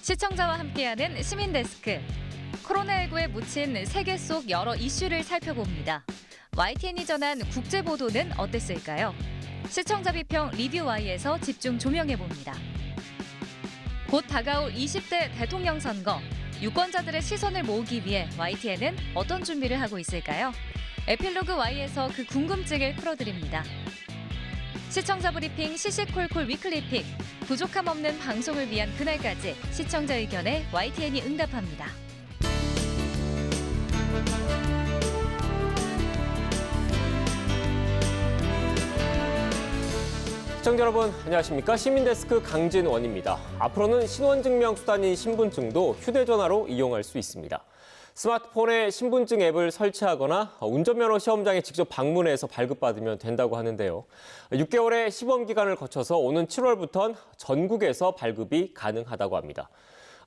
시청자와 함께하는 시민데스크. 코로나19에 묻힌 세계 속 여러 이슈를 살펴봅니다. YTN이 전한 국제보도는 어땠을까요? 시청자 비평 리뷰 Y에서 집중 조명해봅니다. 곧 다가올 20대 대통령 선거. 유권자들의 시선을 모으기 위해 YTN은 어떤 준비를 하고 있을까요? 에필로그 Y에서 그 궁금증을 풀어드립니다. 시청자 브리핑 시시콜콜 위클리픽. 부족함 없는 방송을 위한 그날까지 시청자 의견에 YTN이 응답합니다. 시청자 여러분 안녕하십니까? 시민데스크 강진원입니다. 앞으로는 신원증명 수단인 신분증도 휴대전화로 이용할 수 있습니다. 스마트폰에 신분증 앱을 설치하거나 운전면허 시험장에 직접 방문해서 발급받으면 된다고 하는데요. 6개월의 시범기간을 거쳐서 오는 7월부터는 전국에서 발급이 가능하다고 합니다.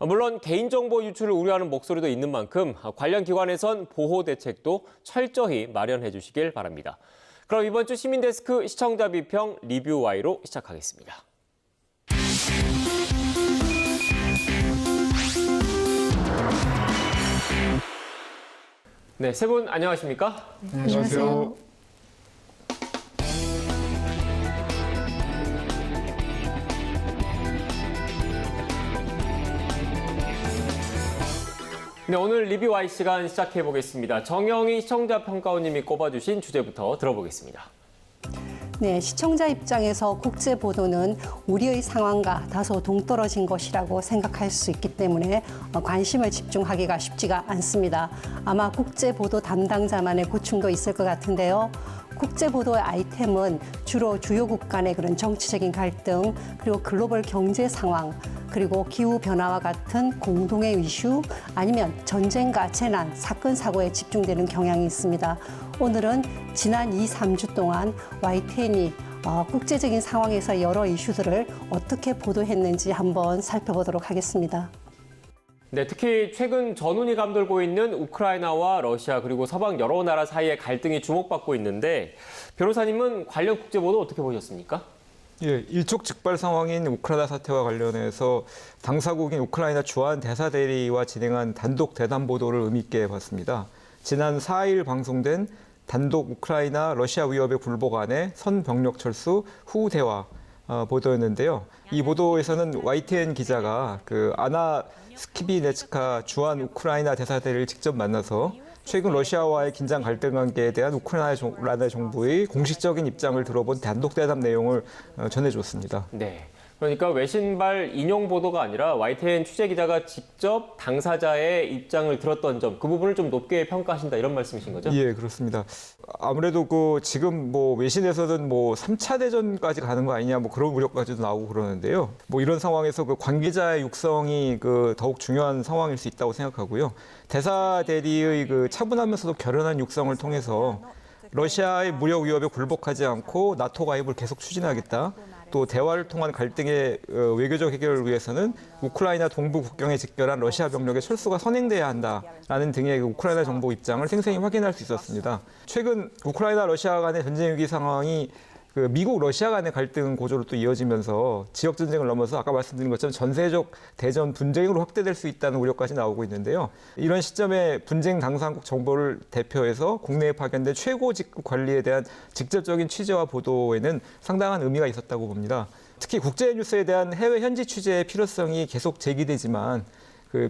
물론 개인정보 유출을 우려하는 목소리도 있는 만큼 관련 기관에선 보호 대책도 철저히 마련해 주시길 바랍니다. 그럼 이번 주 시민데스크 시청자 비평 리뷰 Y로 시작하겠습니다. 네, 세 분 안녕하십니까? 안녕하세요. 네, 오늘 리뷰 Y 시간 시작해 보겠습니다. 정영희 시청자 평가원님이 꼽아주신 주제부터 들어보겠습니다. 네, 시청자 입장에서 국제 보도는 우리의 상황과 다소 동떨어진 것이라고 생각할 수 있기 때문에 관심을 집중하기가 쉽지가 않습니다. 아마 국제 보도 담당자만의 고충도 있을 것 같은데요. 국제 보도의 아이템은 주로 주요국 간의 그런 정치적인 갈등, 그리고 글로벌 경제 상황, 그리고 기후 변화와 같은 공동의 이슈, 아니면 전쟁과 재난, 사건, 사고에 집중되는 경향이 있습니다. 오늘은 지난 2, 3주 동안 YTN이 국제적인 상황에서 여러 이슈들을 어떻게 보도했는지 한번 살펴보도록 하겠습니다. 네, 특히 최근 전운이 감돌고 있는 우크라이나와 러시아 그리고 서방 여러 나라 사이의 갈등이 주목받고 있는데 변호사님은 관련 국제 보도 어떻게 보셨습니까? 예, 일촉즉발 상황인 우크라이나 사태와 관련해서 당사국인 우크라이나 주한 대사 대리와 진행한 단독 대담 보도를 의미 있게 봤습니다. 지난 4일 방송된 단독 우크라이나 러시아 위협에 굴복안의 선 병력 철수 후 대화 보도였는데요. 이 보도에서는 YTN 기자가 아나 스키비네츠카 주한 우크라이나 대사 대리를 직접 만나서 최근 러시아와의 긴장 갈등 관계에 대한 우크라이나 정부의 공식적인 입장을 들어본 단독 대담 내용을 전해줬습니다. 네. 그러니까 외신발 인용 보도가 아니라 YTN 취재 기자가 직접 당사자의 입장을 들었던 점, 그 부분을 좀 높게 평가하신다 이런 말씀이신 거죠? 예, 그렇습니다. 아무래도 지금 외신에서는 3차 대전까지 가는 거 아니냐 그런 우려까지도 나오고 그러는데요. 이런 상황에서 관계자의 육성이 더욱 중요한 상황일 수 있다고 생각하고요. 대사 대리의 차분하면서도 결연한 육성을 통해서 러시아의 무력 위협에 굴복하지 않고 나토 가입을 계속 추진하겠다. 또 대화를 통한 갈등의 외교적 해결을 위해서는 우크라이나 동부 국경에 직결한 러시아 병력의 철수가 선행돼야 한다라는 등의 우크라이나 정부 입장을 생생히 확인할 수 있었습니다. 최근 우크라이나 러시아 간의 전쟁 위기 상황이 미국 러시아 간의 갈등 고조로 또 이어지면서 지역 전쟁을 넘어서 아까 말씀드린 것처럼 전세적 대전 분쟁으로 확대될 수 있다는 우려까지 나오고 있는데요. 이런 시점에 분쟁 당사국 정보를 대표해서 국내에 파견된 최고 직급 관리에 대한 직접적인 취재와 보도에는 상당한 의미가 있었다고 봅니다. 특히 국제 뉴스에 대한 해외 현지 취재의 필요성이 계속 제기되지만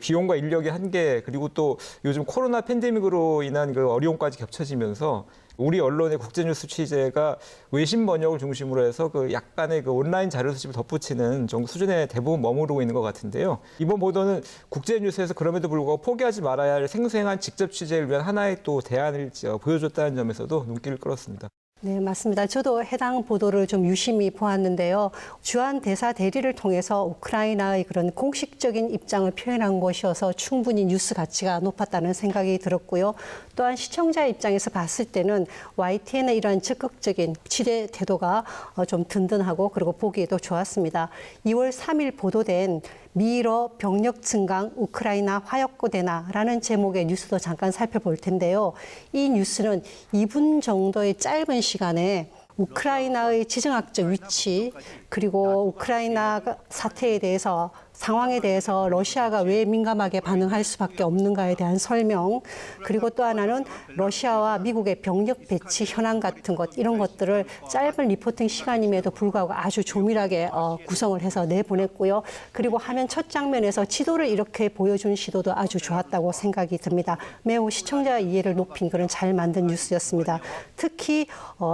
비용과 인력의 한계, 그리고 또 요즘 코로나 팬데믹으로 인한 어려움까지 겹쳐지면서 우리 언론의 국제뉴스 취재가 외신 번역을 중심으로 해서 약간의 온라인 자료 수집을 덧붙이는 정도 수준에 대부분 머무르고 있는 것 같은데요. 이번 보도는 국제뉴스에서 그럼에도 불구하고 포기하지 말아야 할 생생한 직접 취재를 위한 하나의 또 대안을 보여줬다는 점에서도 눈길을 끌었습니다. 네, 맞습니다. 저도 해당 보도를 좀 유심히 보았는데요. 주한 대사 대리를 통해서 우크라이나의 그런 공식적인 입장을 표현한 것이어서 충분히 뉴스 가치가 높았다는 생각이 들었고요. 또한 시청자 입장에서 봤을 때는 YTN의 이러한 적극적인 취재 태도가 좀 든든하고 그리고 보기에도 좋았습니다. 2월 3일 보도된 미러 병력 증강 우크라이나 화약고대나라는 제목의 뉴스도 잠깐 살펴볼 텐데요. 이 뉴스는 2분 정도의 짧은 시간에 우크라이나의 지정학적 위치 그리고 우크라이나 사태에 대해서 상황에 대해서 러시아가 왜 민감하게 반응할 수밖에 없는가에 대한 설명, 그리고 또 하나는 러시아와 미국의 병력 배치 현황 같은 것, 이런 것들을 짧은 리포팅 시간임에도 불구하고 아주 조밀하게 구성을 해서 내보냈고요. 그리고 화면 첫 장면에서 지도를 이렇게 보여준 시도도 아주 좋았다고 생각이 듭니다. 매우 시청자 이해를 높인 그런 잘 만든 뉴스였습니다. 특히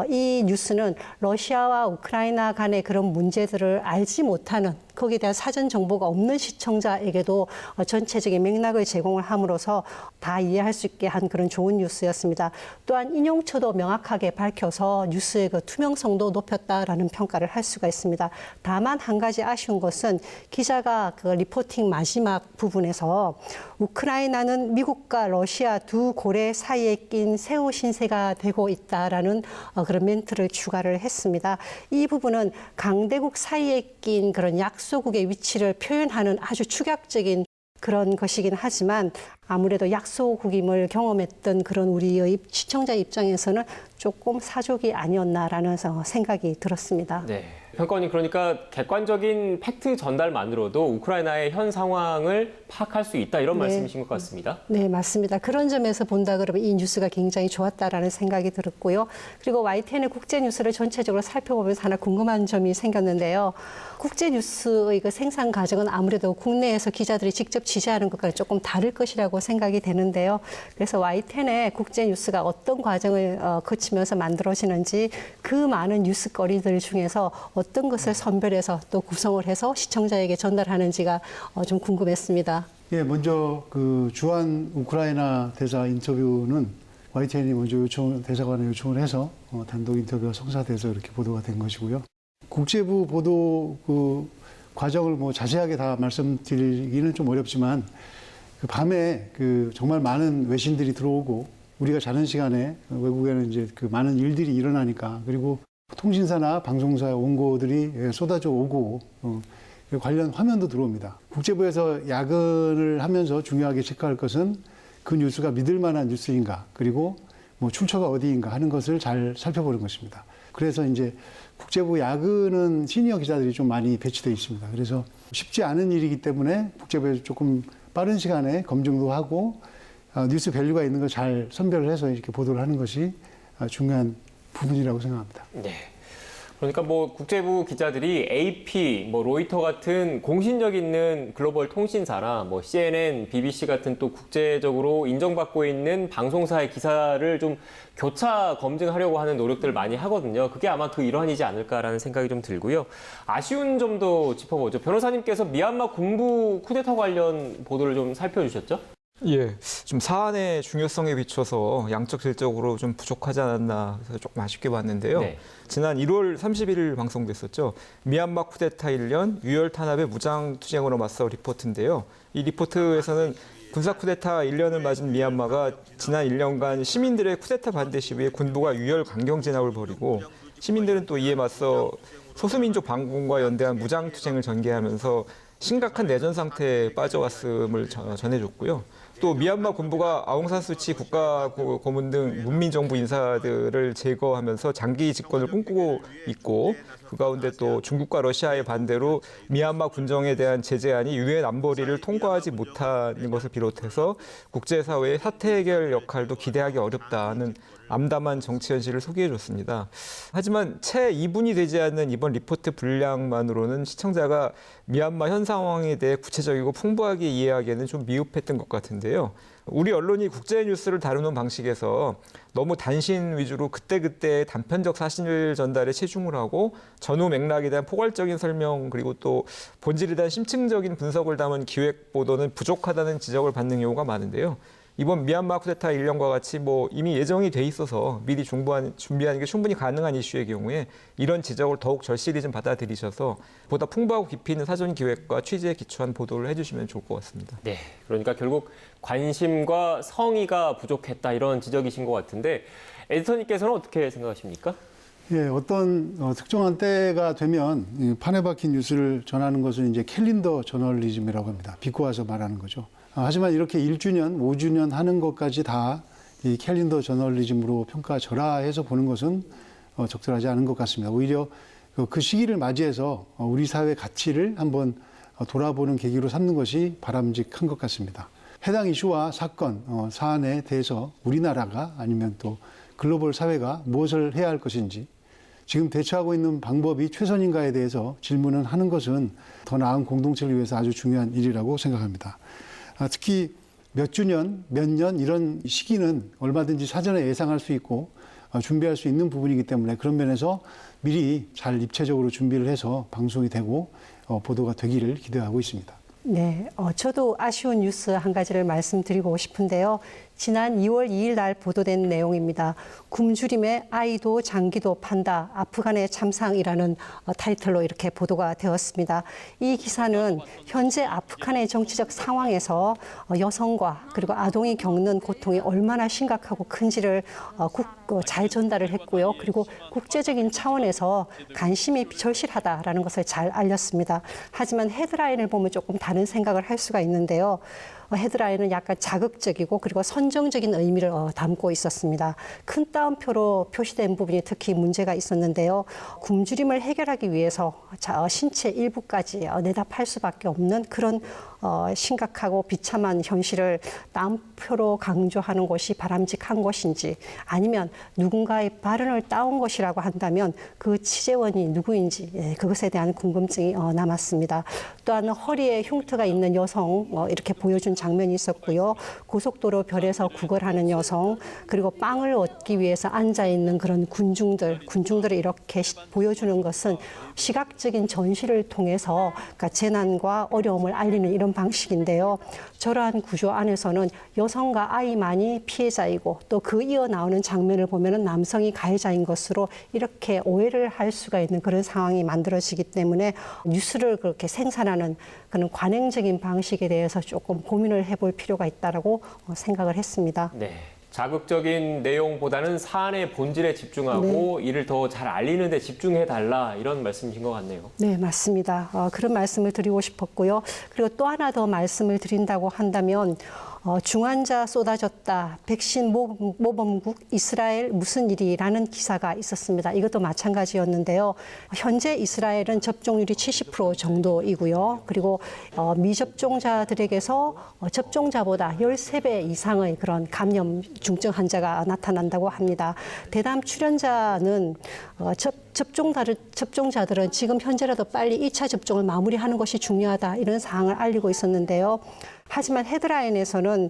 이 뉴스는 러시아와 우크라이나 간의 그런 문제들을 알지 못하는, 거기에 대한 사전 정보가 없는 시청자에게도 전체적인 맥락을 제공을 함으로써 다 이해할 수 있게 한 그런 좋은 뉴스였습니다. 또한 인용처도 명확하게 밝혀서 뉴스의 그 투명성도 높였다라는 평가를 할 수가 있습니다. 다만 한 가지 아쉬운 것은 기자가 그 리포팅 마지막 부분에서 우크라이나는 미국과 러시아 두 고래 사이에 낀 새우 신세가 되고 있다라는 그런 멘트를 추가를 했습니다. 이 부분은 강대국 사이에 낀 그런 약소국의 위치를 표현하는 아주 축약적인 그런 것이긴 하지만 아무래도 약소국임을 경험했던 그런 우리의 시청자 입장에서는 조금 사족이 아니었나라는 생각이 들었습니다. 네. 평가원님, 그러니까 객관적인 팩트 전달만으로도 우크라이나의 현 상황을 파악할 수 있다, 이런 말씀이신 것 같습니다. 네, 맞습니다. 그런 점에서 본다 그러면 이 뉴스가 굉장히 좋았다라는 생각이 들었고요. 그리고 YTN의 국제 뉴스를 전체적으로 살펴보면서 하나 궁금한 점이 생겼는데요. 국제 뉴스의 그 생산 과정은 아무래도 국내에서 기자들이 직접 취재하는 것과는 조금 다를 것이라고 생각이 되는데요. 그래서 YTN의 국제 뉴스가 어떤 과정을 거치면서 만들어지는지, 그 많은 뉴스거리들 중에서 어떤 것을 선별해서 또 구성을 해서 시청자에게 전달하는지가 좀 궁금했습니다. 예, 먼저 그 주한 우크라이나 대사 인터뷰는 YTN이 먼저 대사관에 요청을 해서 단독 인터뷰가 성사돼서 이렇게 보도가 된 것이고요. 국제부 보도 그 과정을 뭐 자세하게 다 말씀드리기는 좀 어렵지만, 그 밤에 그 정말 많은 외신들이 들어오고 우리가 자는 시간에 외국에는 이제 그 많은 일들이 일어나니까, 그리고 통신사나 방송사 원고들이 쏟아져 오고 관련 화면도 들어옵니다. 국제부에서 야근을 하면서 중요하게 체크할 것은 그 뉴스가 믿을 만한 뉴스인가, 그리고 뭐 출처가 어디인가 하는 것을 잘 살펴보는 것입니다. 그래서 이제 국제부 야근은 시니어 기자들이 좀 많이 배치되어 있습니다. 그래서 쉽지 않은 일이기 때문에 국제부에서 조금 빠른 시간에 검증도 하고 뉴스 밸류가 있는 걸 잘 선별을 해서 이렇게 보도를 하는 것이 중요한 부분이라고 생각합니다. 네. 그러니까 뭐 국제부 기자들이 AP, 뭐 로이터 같은 공신력 있는 글로벌 통신사나 뭐 CNN, BBC 같은 또 국제적으로 인정받고 있는 방송사의 기사를 좀 교차 검증하려고 하는 노력들을 많이 하거든요. 그게 아마 그 일환이지 않을까라는 생각이 좀 들고요. 아쉬운 점도 짚어보죠. 변호사님께서 미얀마 군부 쿠데타 관련 보도를 좀 살펴주셨죠? 예, 좀 사안의 중요성에 비춰서 양적 질적으로 좀 부족하지 않았나 해서 조금 아쉽게 봤는데요. 네. 지난 1월 31일 방송됐었죠. 미얀마 쿠데타 1년 유혈 탄압의 무장 투쟁으로 맞서 리포트인데요. 이 리포트에서는 군사 쿠데타 1년을 맞은 미얀마가 지난 1년간 시민들의 쿠데타 반대 시위에 군부가 유혈 강경 진압을 벌이고, 시민들은 또 이에 맞서 소수민족 반공과 연대한 무장 투쟁을 전개하면서 심각한 내전 상태에 빠져왔음을 전해줬고요. 또 미얀마 군부가 아웅산수치 국가고문 등 문민정부 인사들을 제거하면서 장기 집권을 꿈꾸고 있고, 그 가운데 또 중국과 러시아의 반대로 미얀마 군정에 대한 제재안이 유엔 안보리를 통과하지 못하는 것을 비롯해서 국제사회의 사태 해결 역할도 기대하기 어렵다는 암담한 정치 현실을 소개해줬습니다. 하지만 채 2분이 되지 않는 이번 리포트 분량만으로는 시청자가 미얀마 현 상황에 대해 구체적이고 풍부하게 이해하기에는 좀 미흡했던 것 같은데요. 우리 언론이 국제 뉴스를 다루는 방식에서 너무 단신 위주로 그때그때 단편적 사실 전달에 치중을 하고 전후 맥락에 대한 포괄적인 설명, 그리고 또 본질에 대한 심층적인 분석을 담은 기획 보도는 부족하다는 지적을 받는 경우가 많은데요. 이번 미얀마 쿠데타 1년과 같이 뭐 이미 예정이 돼 있어서 미리 준비하는 게 충분히 가능한 이슈의 경우에 이런 지적을 더욱 절실히 좀 받아들이셔서 보다 풍부하고 깊이 있는 사전 기획과 취재에 기초한 보도를 해주시면 좋을 것 같습니다. 네, 그러니까 결국 관심과 성의가 부족했다, 이런 지적이신 것 같은데, 에디터님께서는 어떻게 생각하십니까? 예, 어떤 특정한 때가 되면 판에 박힌 뉴스를 전하는 것을 이제 캘린더 저널리즘이라고 합니다. 비꼬아서 말하는 거죠. 하지만 이렇게 1주년, 5주년 하는 것까지 다 이 캘린더 저널리즘으로 평가절하해서 보는 것은 적절하지 않은 것 같습니다. 오히려 그 시기를 맞이해서 우리 사회 가치를 한번 돌아보는 계기로 삼는 것이 바람직한 것 같습니다. 해당 이슈와 사건, 사안에 대해서 우리나라가 아니면 또 글로벌 사회가 무엇을 해야 할 것인지 지금 대처하고 있는 방법이 최선인가에 대해서 질문을 하는 것은 더 나은 공동체를 위해서 아주 중요한 일이라고 생각합니다. 특히 몇 주년, 몇 년 이런 시기는 얼마든지 사전에 예상할 수 있고 준비할 수 있는 부분이기 때문에 그런 면에서 미리 잘 입체적으로 준비를 해서 방송이 되고 보도가 되기를 기대하고 있습니다. 네, 저도 아쉬운 뉴스 한 가지를 말씀드리고 싶은데요. 지난 2월 2일 날 보도된 내용입니다. 굶주림에 아이도 장기도 판다. 아프간의 참상이라는 타이틀로 이렇게 보도가 되었습니다. 이 기사는 현재 아프간의 정치적 상황에서 여성과 그리고 아동이 겪는 고통이 얼마나 심각하고 큰지를 잘 전달을 했고요. 그리고 국제적인 차원에서 관심이 절실하다라는 것을 잘 알렸습니다. 하지만 헤드라인을 보면 조금 다른 생각을 할 수가 있는데요. 헤드라인은 약간 자극적이고 그리고 선정적인 의미를 담고 있었습니다. 큰 따옴표로 표시된 부분이 특히 문제가 있었는데요. 굶주림을 해결하기 위해서 신체 일부까지 내다팔 수밖에 없는 그런 심각하고 비참한 현실을 따옴표로 강조하는 것이 바람직한 것인지 아니면 누군가의 발언을 따온 것이라고 한다면 그 취재원이 누구인지 그것에 대한 궁금증이 남았습니다. 또한 허리에 흉터가 있는 여성 이렇게 보여준 장면이 있었고요. 고속도로 별에서 구걸하는 여성 그리고 빵을 얻기 위해서 앉아있는 그런 군중들을 이렇게 보여주는 것은 시각적인 전시를 통해서 그러니까 재난과 어려움을 알리는 이런 방식인데요. 저러한 구조 안에서는 여성과 아이만이 피해자이고 또 그 이어 나오는 장면을 보면은 남성이 가해자인 것으로 이렇게 오해를 할 수가 있는 그런 상황이 만들어지기 때문에 뉴스를 그렇게 생산하는 그런 관행적인 방식에 대해서 조금 고민을 해볼 필요가 있다라고 생각을 했습니다. 네. 자극적인 내용보다는 사안의 본질에 집중하고 이를 더 잘 알리는 데 집중해달라 이런 말씀이신 것 같네요. 네, 맞습니다. 그런 말씀을 드리고 싶었고요. 그리고 또 하나 더 말씀을 드린다고 한다면 중환자 쏟아졌다. 백신 모범국 이스라엘 무슨 일이라는 기사가 있었습니다. 이것도 마찬가지였는데요. 현재 이스라엘은 접종률이 70% 정도이고요. 그리고 미접종자들에게서 접종자보다 13배 이상의 그런 감염 중증 환자가 나타난다고 합니다. 대담 출연자는 접종자들은 지금 현재라도 빨리 2차 접종을 마무리하는 것이 중요하다. 이런 사항을 알리고 있었는데요. 하지만 헤드라인에서는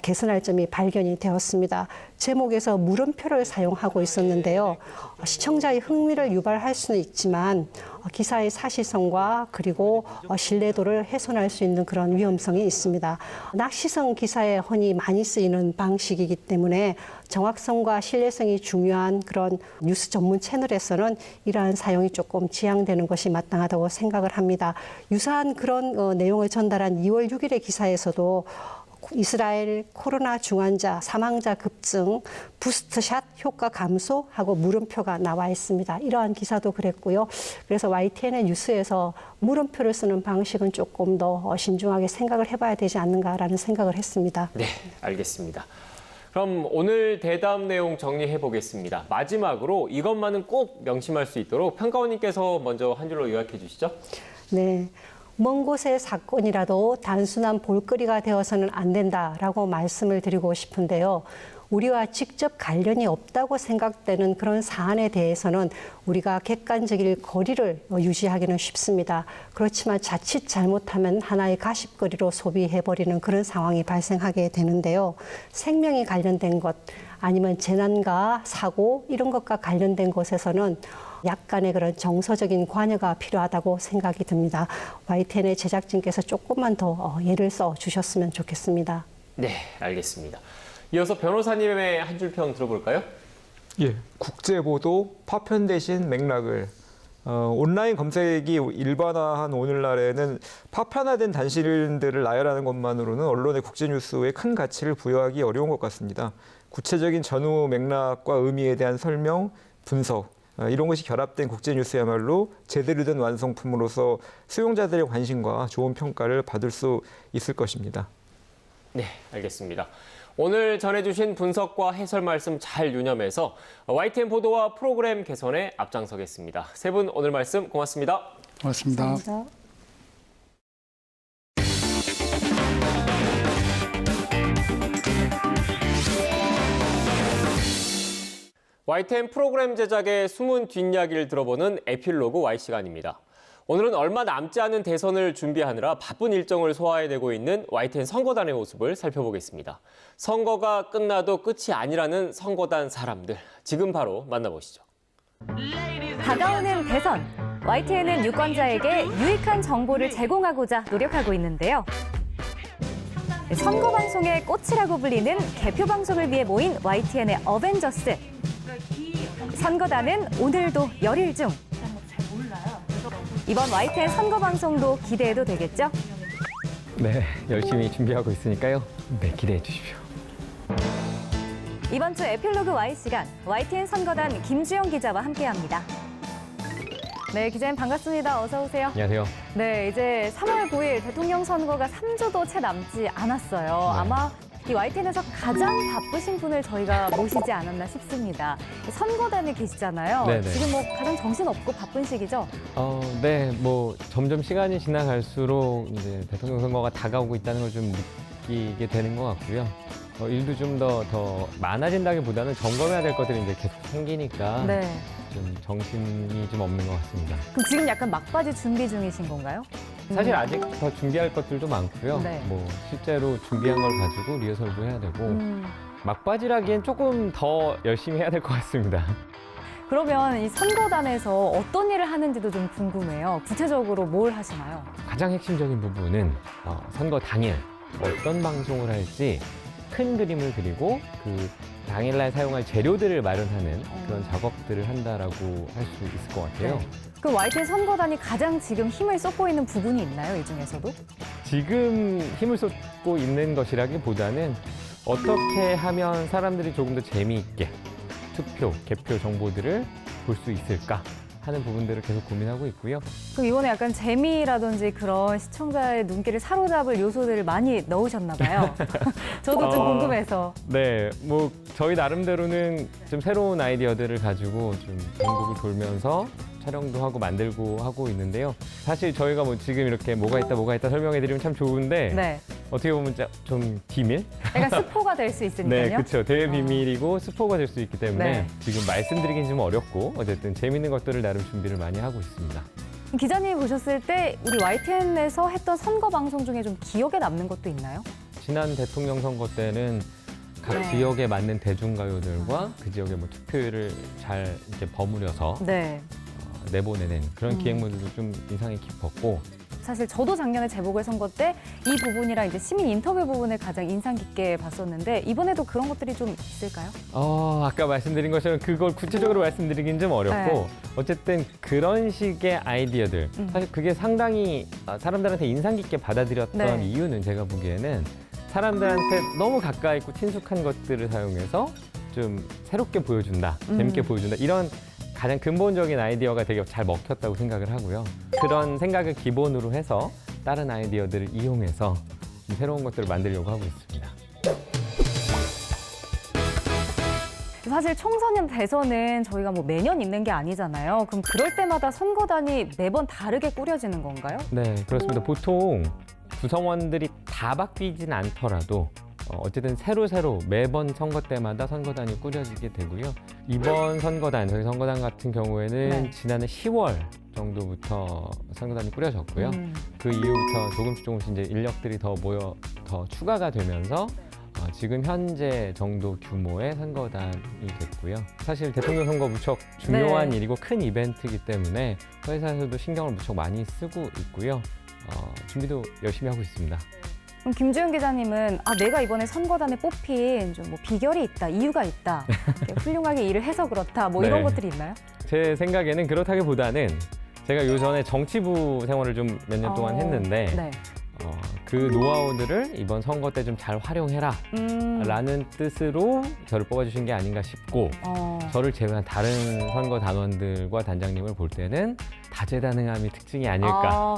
개선할 점이 발견이 되었습니다. 제목에서 물음표를 사용하고 있었는데요. 시청자의 흥미를 유발할 수는 있지만 기사의 사실성과 그리고 신뢰도를 훼손할 수 있는 그런 위험성이 있습니다. 낚시성 기사에 흔히 많이 쓰이는 방식이기 때문에 정확성과 신뢰성이 중요한 그런 뉴스 전문 채널에서는 이러한 사용이 조금 지양되는 것이 마땅하다고 생각을 합니다. 유사한 그런 내용을 전달한 2월 6일의 기사에서도 이스라엘 코로나 중환자 사망자 급증 부스트샷 효과 감소하고 물음표가 나와 있습니다. 이러한 기사도 그랬고요. 그래서 YTN의 뉴스에서 물음표를 쓰는 방식은 조금 더 신중하게 생각을 해봐야 되지 않는가라는 생각을 했습니다. 네, 알겠습니다. 그럼 오늘 대담 내용 정리해 보겠습니다. 마지막으로 이것만은 꼭 명심할 수 있도록 평가원님께서 먼저 한 줄로 요약해 주시죠. 네. 먼 곳의 사건이라도 단순한 볼거리가 되어서는 안 된다라고 말씀을 드리고 싶은데요. 우리와 직접 관련이 없다고 생각되는 그런 사안에 대해서는 우리가 객관적인 거리를 유지하기는 쉽습니다. 그렇지만 자칫 잘못하면 하나의 가십거리로 소비해버리는 그런 상황이 발생하게 되는데요. 생명이 관련된 것 아니면 재난과 사고 이런 것과 관련된 곳에서는 약간의 그런 정서적인 관여가 필요하다고 생각이 듭니다. YTN의 제작진께서 조금만 더 예를 써 주셨으면 좋겠습니다. 네, 알겠습니다. 이어서 변호사님의 한 줄 평 들어볼까요? 예, 국제보도 파편 대신 맥락을 온라인 검색이 일반화한 오늘날에는 파편화된 단신들을 나열하는 것만으로는 언론의 국제뉴스에 큰 가치를 부여하기 어려운 것 같습니다. 구체적인 전후 맥락과 의미에 대한 설명, 분석, 이런 것이 결합된 국제뉴스야말로 제대로 된 완성품으로서 수용자들의 관심과 좋은 평가를 받을 수 있을 것입니다. 네, 알겠습니다. 오늘 전해주신 분석과 해설 말씀 잘 유념해서 YTN 보도와 프로그램 개선에 앞장서겠습니다. 세 분 오늘 말씀 고맙습니다. 고맙습니다. 감사합니다. YTN 프로그램 제작의 숨은 뒷이야기를 들어보는 에필로그 Y 시간입니다. 오늘은 얼마 남지 않은 대선을 준비하느라 바쁜 일정을 소화해내고 있는 YTN 선거단의 모습을 살펴보겠습니다. 선거가 끝나도 끝이 아니라는 선거단 사람들, 지금 바로 만나보시죠. 다가오는 대선. YTN은 유권자에게 유익한 정보를 제공하고자 노력하고 있는데요. 선거 방송의 꽃이라고 불리는 개표 방송을 위해 모인 YTN의 어벤져스. 선거단은 오늘도 열일 중. 이번 YTN 선거 방송도 기대해도 되겠죠? 네, 열심히 준비하고 있으니까요. 네, 기대해 주십시오. 이번 주 에필로그 Y 시간, YTN 선거단 김주영 기자와 함께합니다. 네, 기자님 반갑습니다. 어서 오세요. 안녕하세요. 네, 이제 3월 9일 대통령 선거가 3주도 채 남지 않았어요. 아마 이 YTN에서 가장 바쁘신 분을 저희가 모시지 않았나 싶습니다. 선거단에 계시잖아요. 네네. 지금 뭐 가장 정신없고 바쁜 시기죠? 네, 뭐 점점 시간이 지나갈수록 이제 대통령 선거가 다가오고 있다는 걸 좀 느끼게 되는 것 같고요. 일도 좀 더 많아진다기보다는 점검해야 될 것들이 이제 계속 생기니까 네. 좀 정신이 좀 없는 것 같습니다. 그럼 지금 약간 막바지 준비 중이신 건가요? 사실 아직 더 준비할 것들도 많고요. 네. 뭐 실제로 준비한 걸 가지고 리허설도 해야 되고 막바지라기엔 조금 더 열심히 해야 될 것 같습니다. 그러면 이 선거단에서 어떤 일을 하는지도 좀 궁금해요. 구체적으로 뭘 하시나요? 가장 핵심적인 부분은 선거 당일 어떤 방송을 할지 큰 그림을 그리고 그 당일날 사용할 재료들을 마련하는 그런 작업들을 한다라고 할 수 있을 것 같아요. 그 YTN 선거단이 가장 지금 힘을 쏟고 있는 부분이 있나요? 이 중에서도? 지금 힘을 쏟고 있는 것이라기보다는 어떻게 하면 사람들이 조금 더 재미있게 투표, 개표 정보들을 볼 수 있을까 하는 부분들을 계속 고민하고 있고요. 그럼 이번에 약간 재미라든지 그런 시청자의 눈길을 사로잡을 요소들을 많이 넣으셨나 봐요. 저도 좀 궁금해서. 네, 뭐 저희 나름대로는 좀 새로운 아이디어들을 가지고 좀 전국을 돌면서 촬영도 하고 만들고 하고 있는데요. 사실 저희가 뭐 지금 이렇게 뭐가 있다 설명해드리면 참 좋은데 네. 어떻게 보면 좀 비밀? 약간 스포가 될 수 있으니까요. 네, 그렇죠. 대비밀이고 스포가 될 수 있기 때문에 네. 지금 말씀드리긴 좀 어렵고 어쨌든 재밌는 것들을 나름 준비를 많이 하고 있습니다. 기자님이 보셨을 때 우리 YTN에서 했던 선거 방송 중에 좀 기억에 남는 것도 있나요? 지난 대통령 선거 때는 각 네. 지역에 맞는 대중가요들과 그 지역의 뭐 투표율을 잘 이렇게 버무려서 네. 내보내는 그런 기획물들도 좀 인상이 깊었고 사실 저도 작년에 재보궐선거 때 이 부분이랑 이제 시민 인터뷰 부분을 가장 인상 깊게 봤었는데 이번에도 그런 것들이 좀 있을까요? 아까 말씀드린 것처럼 그걸 구체적으로 말씀드리긴 좀 어렵고 네. 어쨌든 그런 식의 아이디어들 사실 그게 상당히 사람들한테 인상 깊게 받아들였던 네. 이유는 제가 보기에는 사람들한테 너무 가까이 있고 친숙한 것들을 사용해서 좀 새롭게 보여준다, 재밌게 보여준다 이런 가장 근본적인 아이디어가 되게 잘 먹혔다고 생각을 하고요. 그런 생각을 기본으로 해서 다른 아이디어들을 이용해서 좀 새로운 것들을 만들려고 하고 있습니다. 사실 총선이나 대선은 저희가 뭐 매년 있는 게 아니잖아요. 그럼 그럴 때마다 선거단이 매번 다르게 꾸려지는 건가요? 네, 그렇습니다. 보통 구성원들이 다 바뀌진 않더라도 어쨌든 새로 매번 선거 때마다 선거단이 꾸려지게 되고요. 이번 선거단, 저희 선거단 같은 경우에는 네. 지난해 10월 정도부터 선거단이 꾸려졌고요. 그 이후부터 조금씩 이제 인력들이 더 추가가 되면서 지금 현재 정도 규모의 선거단이 됐고요. 사실 대통령 선거 무척 중요한 네. 일이고 큰 이벤트이기 때문에 회사에서도 신경을 무척 많이 쓰고 있고요. 준비도 열심히 하고 있습니다. 그럼 김주영 기자님은 내가 이번에 선거단에 뽑힌 좀 뭐 비결이 있다, 이유가 있다, 훌륭하게 일을 해서 그렇다, 뭐 이런 네. 것들이 있나요? 제 생각에는 그렇다기보다는 제가 요전에 정치부 생활을 좀 몇 년 동안 했는데 네. 그 노하우들을 이번 선거 때 좀 잘 활용해라 라는 뜻으로 저를 뽑아주신 게 아닌가 싶고 저를 제외한 다른 선거 단원들과 단장님을 볼 때는 다재다능함이 특징이 아닐까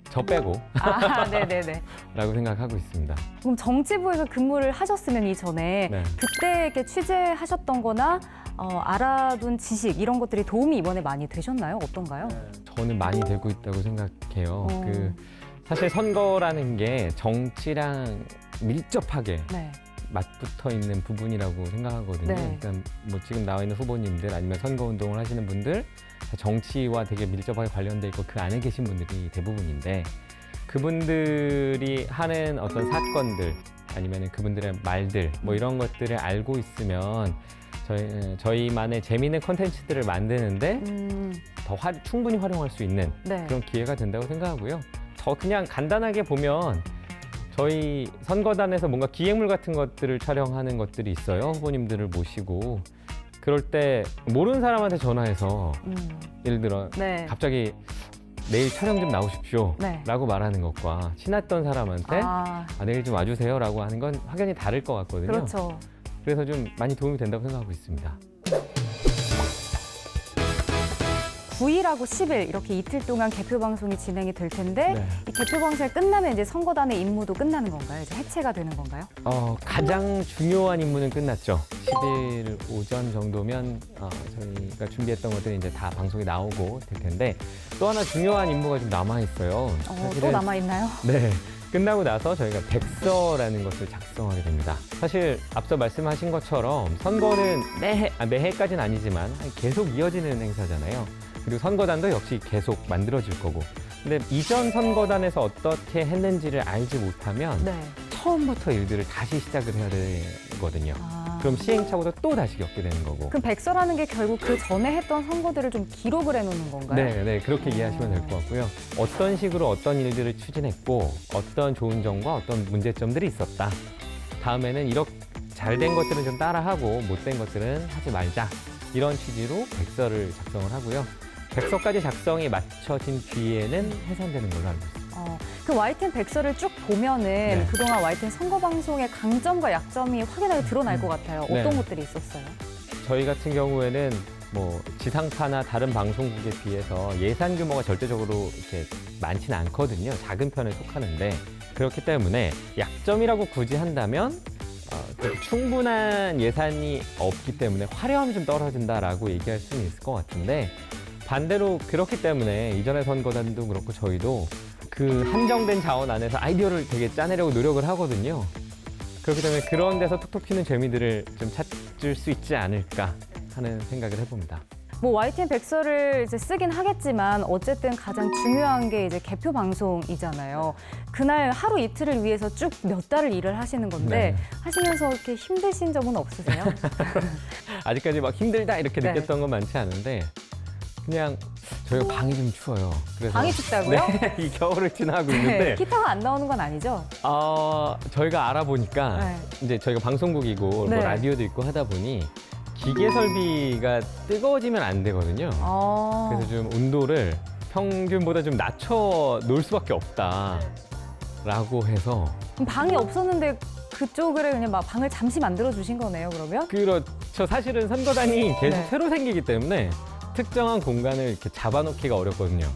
저 빼고 네네네. 라고 생각하고 있습니다. 그럼 정치부에서 근무를 하셨으면 이전에 네. 그때 이렇게 취재하셨던 거나 알아둔 지식 이런 것들이 도움이 이번에 많이 되셨나요? 어떤가요? 저는 많이 되고 있다고 생각해요. 사실 선거라는 게 정치랑 밀접하게 네. 맞붙어 있는 부분이라고 생각하거든요. 네. 그러니까 뭐 지금 나와 있는 후보님들 아니면 선거운동을 하시는 분들 다 정치와 되게 밀접하게 관련돼 있고 그 안에 계신 분들이 대부분인데 그분들이 하는 어떤 사건들 아니면 그분들의 말들 뭐 이런 것들을 알고 있으면 저희만의 재미있는 콘텐츠들을 만드는데 더 충분히 활용할 수 있는 네. 그런 기회가 된다고 생각하고요. 저 그냥 간단하게 보면 저희 선거단에서 뭔가 기획물 같은 것들을 촬영하는 것들이 있어요. 후보님들을 모시고 그럴 때 모르는 사람한테 전화해서 예를 들어 네. 갑자기 내일 촬영 좀 나오십시오 네. 라고 말하는 것과 친했던 사람한테 내일 좀 와주세요 라고 하는 건 확연히 다를 것 같거든요. 그렇죠. 그래서 좀 많이 도움이 된다고 생각하고 있습니다. 9일하고 10일 이렇게 이틀 동안 개표 방송이 진행이 될 텐데 네. 이 개표 방송이 끝나면 이제 선거단의 임무도 끝나는 건가요? 이제 해체가 되는 건가요? 가장 중요한 임무는 끝났죠. 10일 오전 정도면 저희가 준비했던 것들이 이제 다 방송에 나오고 될 텐데 또 하나 중요한 임무가 좀 남아 있어요. 또 남아 있나요? 네. 끝나고 나서 저희가 백서라는 것을 작성하게 됩니다. 사실 앞서 말씀하신 것처럼 선거는 매해까지는 아니지만 계속 이어지는 행사잖아요. 그리고 선거단도 역시 계속 만들어질 거고. 근데 이전 선거단에서 어떻게 했는지를 알지 못하면 네. 처음부터 일들을 다시 시작을 해야 되거든요. 그럼 시행착오도 또 다시 겪게 되는 거고. 그럼 백서라는 게 결국 그 전에 했던 선거들을 좀 기록을 해놓는 건가요? 네, 그렇게 이해하시면 될 것 같고요. 어떤 식으로 어떤 일들을 추진했고, 어떤 좋은 점과 어떤 문제점들이 있었다. 다음에는 이렇게 잘된 것들은 좀 따라하고, 못된 것들은 하지 말자. 이런 취지로 백서를 작성을 하고요. 백서까지 작성이 마쳐진 뒤에는 해산되는 걸로 알고 있습니다. 그 YTN 백서를 쭉 보면은 그동안 YTN 선거 방송의 강점과 약점이 확연하게 드러날 것 같아요. 어떤 네. 것들이 있었어요? 저희 같은 경우에는 뭐 지상파나 다른 방송국에 비해서 예산 규모가 절대적으로 이렇게 많지는 않거든요. 작은 편에 속하는데 그렇기 때문에 약점이라고 굳이 한다면 충분한 예산이 없기 때문에 화려함이 좀 떨어진다라고 얘기할 수는 있을 것 같은데 반대로 그렇기 때문에 이전의 선거단도 그렇고 저희도 그 한정된 자원 안에서 아이디어를 되게 짜내려고 노력을 하거든요. 그렇기 때문에 그런 데서 톡톡 튀는 재미들을 좀 찾을 수 있지 않을까 하는 생각을 해봅니다. 뭐 YTN 백서를 이제 쓰긴 하겠지만 어쨌든 가장 중요한 게 이제 개표 방송이잖아요. 그날 하루 이틀을 위해서 쭉 몇 달을 일을 하시는 건데 네. 하시면서 이렇게 힘드신 점은 없으세요? 아직까지 막 힘들다 이렇게 네. 느꼈던 건 많지 않은데 그냥 저희가 방이 좀 추워요. 그래서 방이 춥다고요? 네, 이 겨울을 지나고 있는데 기타가 안 나오는 건 아니죠? 저희가 알아보니까 네. 이제 저희가 방송국이고 네. 뭐 라디오도 있고 하다 보니 기계 설비가 뜨거워지면 안 되거든요. 그래서 좀 온도를 평균보다 좀 낮춰 놓을 수밖에 없다라고 해서 그럼 방이 없었는데 그쪽을 그냥 막 방을 잠시 만들어 주신 거네요, 그러면? 그렇죠. 사실은 선거단이 계속 네. 새로 생기기 때문에 특정한 공간을 이렇게 잡아놓기가 어렵거든요.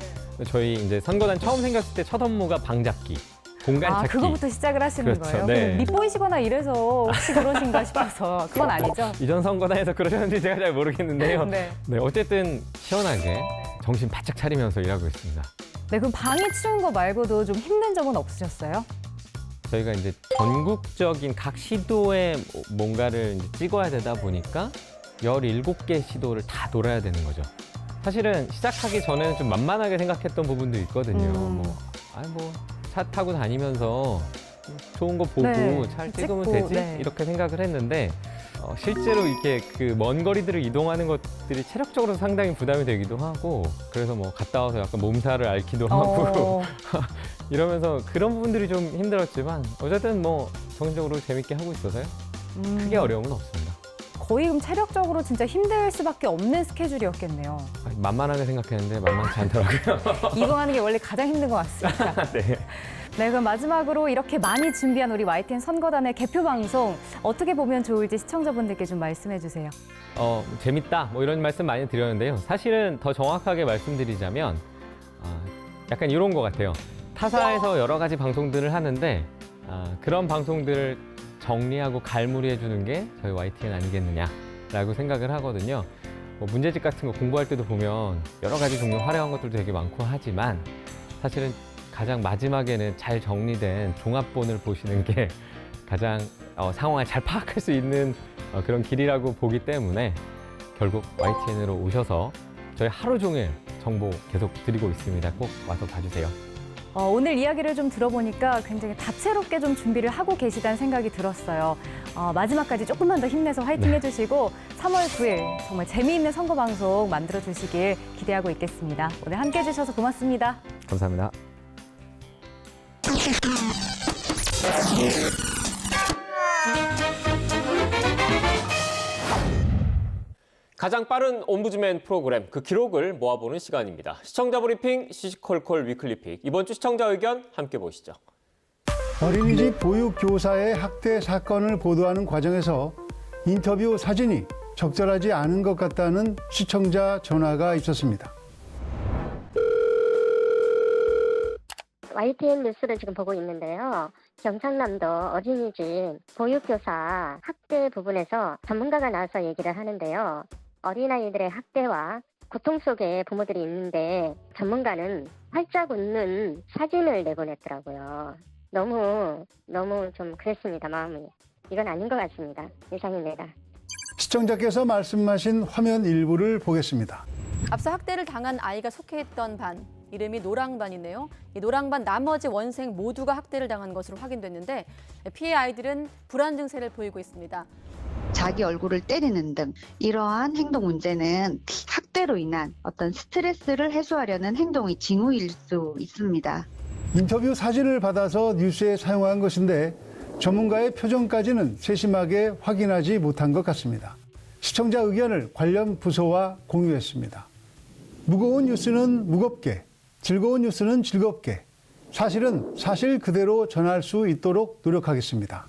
저희 이제 선거단 처음 생겼을 때 첫 업무가 방 잡기, 공간 찾기. 그거부터 시작을 하시는 그렇죠, 거예요? 네. 밑보이시거나 이래서 혹시 그러신가 싶어서 그건 아니죠? 이전 선거단에서 그러셨는지 제가 잘 모르겠는데요. 네. 네, 어쨌든 시원하게 정신 바짝 차리면서 일하고 있습니다. 네, 그럼 방이 추운 거 말고도 좀 힘든 점은 없으셨어요? 저희가 이제 전국적인 각 시도에 뭔가를 이제 찍어야 되다 보니까 17개 시도를 다 돌아야 되는 거죠. 사실은 시작하기 전에는 좀 만만하게 생각했던 부분도 있거든요. 차 타고 다니면서 좋은 거 보고 네, 잘 찍으면 찍고, 되지 네. 이렇게 생각을 했는데 실제로 이렇게 그 먼 거리들을 이동하는 것들이 체력적으로 상당히 부담이 되기도 하고 그래서 뭐 갔다 와서 약간 몸살을 앓기도 하고 이러면서 그런 부분들이 좀 힘들었지만 어쨌든 뭐 정신적으로 재밌게 하고 있어서요. 크게 어려움은 없습니다. 거의 그럼 체력적으로 진짜 힘들 수밖에 없는 스케줄이었겠네요. 만만하게 생각했는데 만만치 않더라고요. 이동하는 게 원래 가장 힘든 것 같습니다. 네. 네, 그럼 마지막으로 이렇게 많이 준비한 우리 YTN 선거단의 개표 방송 어떻게 보면 좋을지 시청자분들께 좀 말씀해 주세요. 재밌다 뭐 이런 말씀 많이 드렸는데요. 사실은 더 정확하게 말씀드리자면 약간 이런 것 같아요. 타사에서 여러 가지 방송들을 하는데 그런 방송들을 정리하고 갈무리해 주는 게 저희 YTN 아니겠느냐라고 생각을 하거든요. 뭐 문제집 같은 거 공부할 때도 보면 여러 가지 종류 화려한 것들도 되게 많고 하지만 사실은 가장 마지막에는 잘 정리된 종합본을 보시는 게 가장 상황을 잘 파악할 수 있는 그런 길이라고 보기 때문에 결국 YTN으로 오셔서 저희 하루 종일 정보 계속 드리고 있습니다. 꼭 와서 봐주세요. 오늘 이야기를 좀 들어보니까 굉장히 다채롭게 좀 준비를 하고 계시다는 생각이 들었어요. 마지막까지 조금만 더 힘내서 화이팅 해주시고 3월 9일 정말 재미있는 선거 방송 만들어 주시길 기대하고 있겠습니다. 오늘 함께 해주셔서 고맙습니다. 감사합니다. 가장 빠른 옴부즈맨 프로그램 그 기록을 모아보는 시간입니다. 시청자 브리핑 시시콜콜 위클리픽. 이번 주 시청자 의견 함께 보시죠. 어린이집 보육교사의 학대 사건을 보도하는 과정에서 인터뷰 사진이 적절하지 않은 것 같다는 시청자 전화가 있었습니다. YTN 뉴스를 지금 보고 있는데요. 경상남도 어린이집 보육교사 학대 부분에서 전문가가 나와서 얘기를 하는데요. 어린아이들의 학대와 고통 속에 부모들이 있는데 전문가는 활짝 웃는 사진을 내보냈더라고요. 너무 좀 그랬습니다, 마음이. 이건 아닌 것 같습니다. 이상입니다. 시청자께서 말씀하신 화면 일부를 보겠습니다. 앞서 학대를 당한 아이가 속해 있던 반, 이름이 노랑반이네요. 이 노랑반 나머지 원생 모두가 학대를 당한 것으로 확인됐는데 피해 아이들은 불안 증세를 보이고 있습니다. 자기 얼굴을 때리는 등 이러한 행동 문제는 학대로 인한 어떤 스트레스를 해소하려는 행동이 징후일 수 있습니다. 인터뷰 사진을 받아서 뉴스에 사용한 것인데 전문가의 표정까지는 세심하게 확인하지 못한 것 같습니다. 시청자 의견을 관련 부서와 공유했습니다. 무거운 뉴스는 무겁게, 즐거운 뉴스는 즐겁게, 사실은 사실 그대로 전할 수 있도록 노력하겠습니다.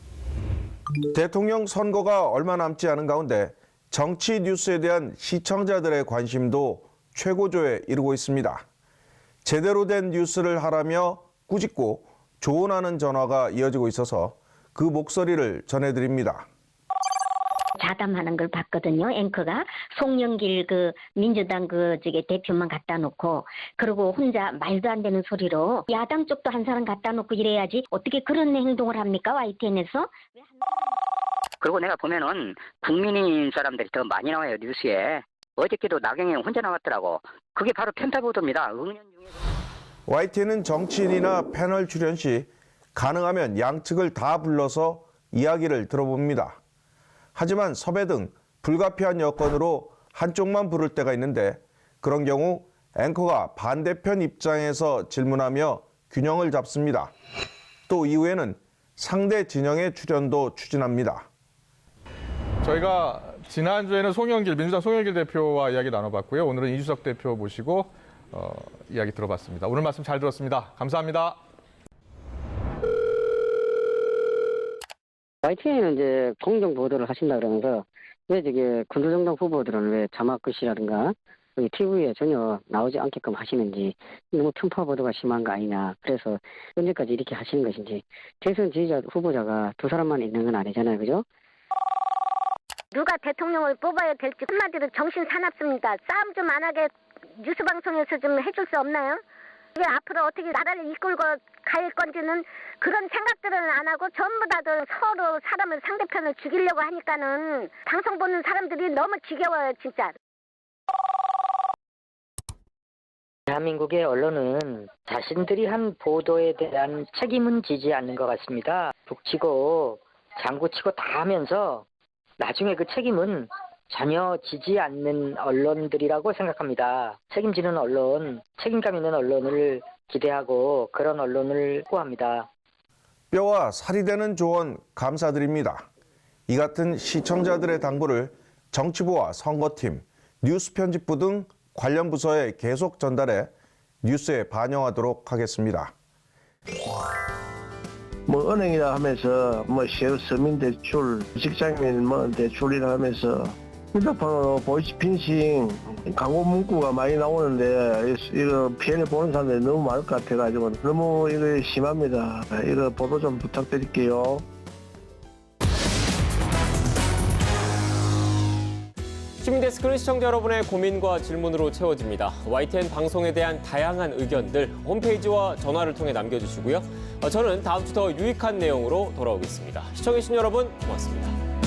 대통령 선거가 얼마 남지 않은 가운데 정치 뉴스에 대한 시청자들의 관심도 최고조에 이르고 있습니다. 제대로 된 뉴스를 하라며 꾸짖고 조언하는 전화가 이어지고 있어서 그 목소리를 전해드립니다. 자담하는 걸 봤거든요. 앵커가 송영길 민주당 대표만 갖다 놓고 그리고 혼자 말도 안 되는 소리로 야당 쪽도 한 사람 갖다 놓고 이래야지 어떻게 그런 행동을 합니까? YTN에서? 그리고 내가 보면은 국민인 사람들이 더 많이 나와요, 뉴스에. 어저께도 나경원 혼자 나왔더라고. 그게 바로 편파보도입니다. YTN은 정치인이나 패널 출연 시 가능하면 양측을 다 불러서 이야기를 들어봅니다. 하지만 섭외 등 불가피한 여건으로 한쪽만 부를 때가 있는데 그런 경우 앵커가 반대편 입장에서 질문하며 균형을 잡습니다. 또 이후에는 상대 진영의 출연도 추진합니다. 저희가 지난주에는 민주당 송영길 대표와 이야기 나눠봤고요. 오늘은 이준석 대표 모시고 이야기 들어봤습니다. 오늘 말씀 잘 들었습니다. 감사합니다. YTN은 이제 공정 보도를 하신다 그러면서 왜 군소정당 후보들은 왜 자막글씨라든가 TV에 전혀 나오지 않게끔 하시는지 너무 편파 보도가 심한 거 아니냐. 그래서 언제까지 이렇게 하시는 것인지. 대선 지지자 후보자가 두 사람만 있는 건 아니잖아요, 그죠? 누가 대통령을 뽑아야 될지 한마디로 정신 사납습니다. 싸움 좀 안 하게 뉴스 방송에서 좀 해줄 수 없나요? 이게 앞으로 어떻게 나라를 이끌고 갈 건지는 그런 생각들은 안 하고 전부 다들 서로 사람을 상대편을 죽이려고 하니까는 방송 보는 사람들이 너무 지겨워요, 진짜. 대한민국의 언론은 자신들이 한 보도에 대한 책임은 지지 않는 것 같습니다. 북치고 장구치고 다 하면서 나중에 그 책임은 전혀 지지 않는 언론들이라고 생각합니다. 책임지는 언론, 책임감 있는 언론을 기대하고 그런 언론을 구합니다. 뼈와 살이 되는 조언 감사드립니다. 이 같은 시청자들의 당부를 정치부와 선거팀, 뉴스편집부 등 관련 부서에 계속 전달해 뉴스에 반영하도록 하겠습니다. 은행이라 하면서 서민대출, 직장인 대출이라 하면서 휴대폰으로 보이스피싱 광고 문구가 많이 나오는데 이거 피해를 보는 사람들이 너무 많을 것 같아가지고 너무 이거 심합니다. 이거 보도 좀 부탁드릴게요. 시민데스크는 시청자 여러분의 고민과 질문으로 채워집니다. YTN 방송에 대한 다양한 의견들 홈페이지와 전화를 통해 남겨주시고요. 저는 다음 주 더 유익한 내용으로 돌아오겠습니다. 시청해주신 여러분 고맙습니다.